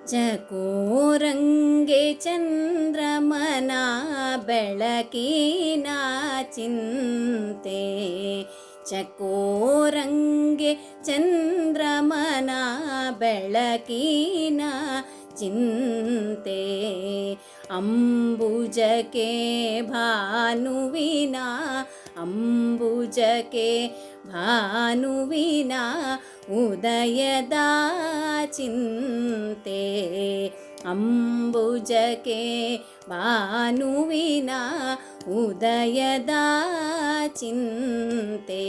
ಚಕೋರಂಗೆ ಚಂದ್ರಮನ ಬೆಳಕಿನ ಚಿಂತೆ, ಚಕೋರಂಗೆ ಚಂದ್ರಮನ ಬೆಳಕಿನ ಚಿಂತೆ, ಅಂಬುಜಕ್ಕೆ ಭಾನುವಿನ ಅಂಬುಜಕ್ಕೆ ಭಾನುವಿನ ಉದಯದ ಚಿಂತೆ, ಅಂಬುಜಕ್ಕೆ ಭಾನುವಿನ ಉದಯದ ಚಿಂತೆ,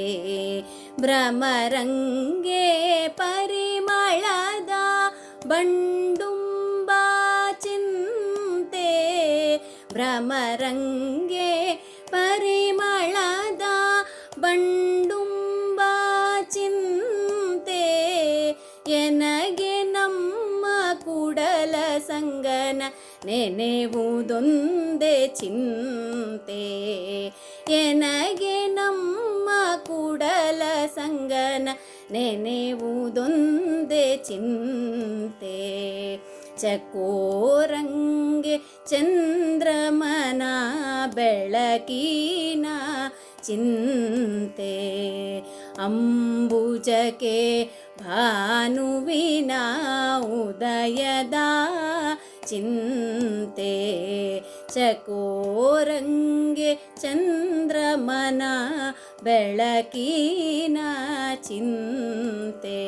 ಭ್ರಮರಂಗೆ ಪರಿಮಳದ ಬಂಡುಂಬ ಚಿಂತೆ, ಭ್ರಮರಂಗೆ ಪರಿಮಳದ ಬಂಡುಂಬ ಚಿಂತೆ, ಎನಗೆ ನಮ್ಮ ಕೂಡಲ ಸಂಗನ ನೆನೆವುದೊಂದೇ ಚಿಂತೆ, ಎನಗೆ ನಮ್ಮ ಕೂಡಲ ಸಂಗನ ನೆನೆವುದೊಂದೇ ಚಿಂತೆ, ಚಕೋರಂಗೆ ಚಂದ್ರಮನ ಬೆಳಕಿನ ಚಿಂತೆ, ಅಂಬುಜಕ್ಕೆ ಭಾನುವಿನ ಉದಯದ ಚಿಂತೆ, ಚಕೋರಂಗೆ ಚಂದ್ರಮನ ಬೆಳಕಿನ ಚಿಂತೆ.